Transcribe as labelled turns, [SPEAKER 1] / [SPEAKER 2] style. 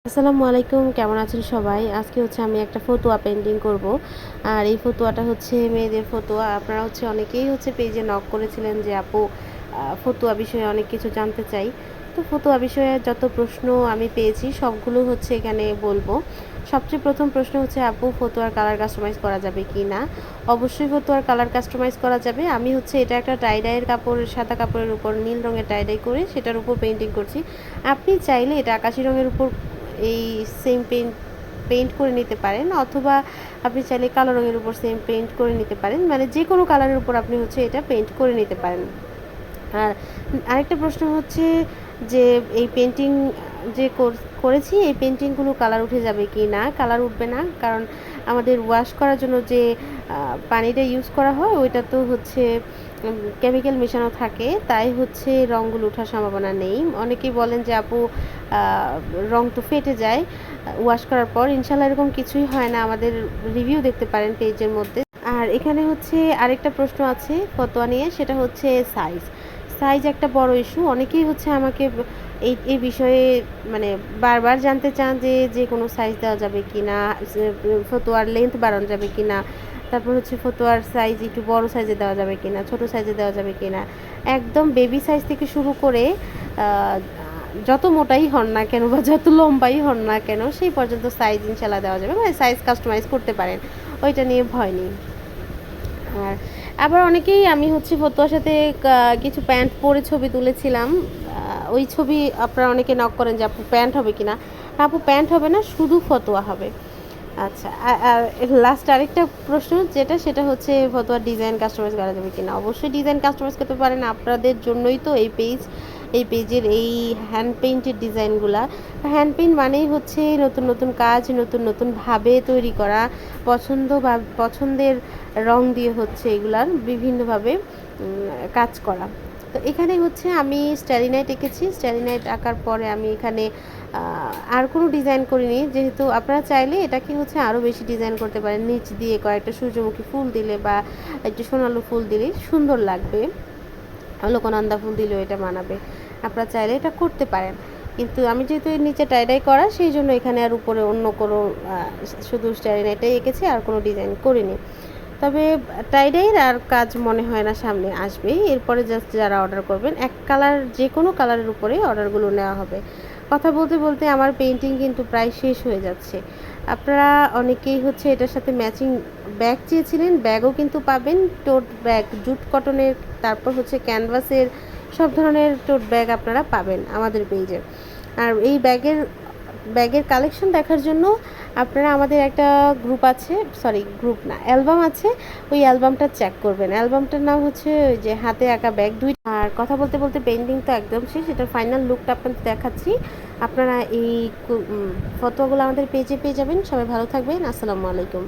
[SPEAKER 1] আসসালামু আলাইকুম, কেমন আছেন সবাই? আজকে আমি একটা ফতুয়া পেইন্টিং করব। আর এই ফতুয়াটা মেয়েদের ফতুয়া। আপনারা অনেকেই পেজে নক করেছিলেন যে আপু ফতুয়া বিষয়ে অনেক কিছু জানতে চাই। তো ফতুয়া বিষয়ে যত প্রশ্ন আমি পেয়েছি সবগুলো এখানে বলবো। সবচেয়ে প্রথম প্রশ্ন আপু ফতুয়ার কালার কাস্টমাইজ করা যাবে কি না? অবশ্যই ফতুয়ার কালার কাস্টমাইজ করা যাবে। আমি এটা একটা টাইডাইয়ের কাপড়, সাদা কাপড়ের উপর নীল রঙের টাইডাই করে সেটার উপর পেইন্টিং করছি। আপনি চাইলে এটা আকাশি রঙের উপর এই সেম পেইন্ট করে নিতে পারেন, অথবা আপনি চাইলে কালো রঙের উপর সেম পেইন্ট করে নিতে পারেন, মানে যে কোনো কালারের উপর আপনি এটা পেইন্ট করে নিতে পারেন। আর আরেকটা প্রশ্ন যে এই পেন্টিং যে করেছি এই পেন্টিংগুলো কালার উঠে যাবে কি না? কালার উঠবে না, কারণ আমাদের ওয়াশ করার জন্য যে পানিটা ইউজ করা হয় ওইটা তো কেমিক্যাল মেশানো থাকে, তাই রঙগুলো ওঠার সম্ভাবনা নেই। অনেকেই বলেন যে আপু রং তো ফেটে যায় ওয়াশ করার পর। ইনশাল্লাহ এরকম কিছুই হয় না, আমাদের রিভিউ দেখতে পারেন পেজের মধ্যে। আর এখানে আরেকটা প্রশ্ন আছে ফতোয়া নিয়ে, সেটা সাইজ। সাইজ একটা বড় ইস্যু। অনেকেই আমাকে এই বিষয়ে মানে বারবার জানতে চান যে যে কোনো সাইজ দেওয়া যাবে কি না, ফতোয়ার লেন্থ বাড়ানো যাবে কি না, তারপর ফতোয়ার সাইজ একটু বড় সাইজে দেওয়া যাবে কি না, ছোটো সাইজে দেওয়া যাবে কি না। একদম বেবি সাইজ থেকে শুরু করে যত মোটাই হন না কেন বা যত লম্বাই হন না কেন সেই পর্যন্ত সাইজ ইনশাল্লাহ দেওয়া যাবে, মানে সাইজ কাস্টমাইজ করতে পারেন, ওইটা নিয়ে ভয় নেই। আর আবার অনেকেই আমি ফতুয়ার সাথে কিছু প্যান্ট পরে ছবি তুলেছিলাম, ওই ছবি আপনারা অনেকে নক করেন যে আপু প্যান্ট হবে কি না। আপু প্যান্ট হবে না, শুধু ফতোয়া হবে। আচ্ছা, আর লাস্ট আরেকটা প্রশ্ন সেটা ফতোয়ার ডিজাইন কাস্টমাইজ করা যাবে কি না? অবশ্যই ডিজাইন কাস্টমাইজ করতে পারেন, আপনাদের জন্যই তো এই পেজের এই হ্যান্ড পেইন্টের ডিজাইনগুলা। হ্যান্ড পেইন্ট মানেই নতুন নতুন কাজ, নতুন নতুনভাবে তৈরি করা, পছন্দের রং দিয়ে এগুলার বিভিন্নভাবে কাজ করা। তো এখানে আমি স্টারি নাইট এঁকেছি। স্টারি নাইট আঁকার পরে আমি এখানে আর কোনো ডিজাইন করিনি, যেহেতু আপনারা চাইলে এটাকে আরও বেশি ডিজাইন করতে পারেন। নিচ দিয়ে কয়েকটা সূর্যমুখী ফুল দিলে বা একটু সোনালু ফুল দিলে সুন্দর লাগবে, লোকনন্দা ফুল দিলেও এটা মানাবে। আপনারা চাইলে এটা করতে পারেন, কিন্তু আমি যেহেতু এর নিচে টাইডাই করা সেই জন্য এখানে আর উপরে অন্য কোনো শুধু স্টারি নাইটাই এঁকেছি, আর কোনো ডিজাইন করিনি। তবে টাইডাইয়ের আর কাজ মনে হয় না সামনে আসবে। এরপরে জাস্ট যারা অর্ডার করবেন এক কালার, যে কোনো কালারের উপরে অর্ডারগুলো নেওয়া হবে। কথা বলতে বলতে আমার পেইন্টিং কিন্তু প্রায় শেষ হয়ে যাচ্ছে। আপনারা অনেকেই এটার সাথে ম্যাচিং ব্যাগ চেয়েছিলেন, ব্যাগও কিন্তু পাবেন। টোট ব্যাগ জুট কটনের, তারপর ক্যানভাসের, সব ধরনের টোট ব্যাগ আপনারা পাবেন আমাদের পেজে। আর এই ব্যাগের কালেকশন দেখার জন্য আপনারা আমাদের একটা গ্রুপ আছে, সরি গ্রুপ না, অ্যালবাম আছে, ওই অ্যালবামটা চেক করবেন। অ্যালবামটার নাম ওই যে হাতে আঁকা ব্যাগ দুই। আর কথা বলতে বলতে পেইন্টিং তো একদম শেষ, এটার ফাইনাল লুকটা আপনাদের দেখাচ্ছি। আপনারা এই ফটোগুলো আমাদের পেজে পেয়ে যাবেন। সবাই ভালো থাকবেন। আসসালামু আলাইকুম।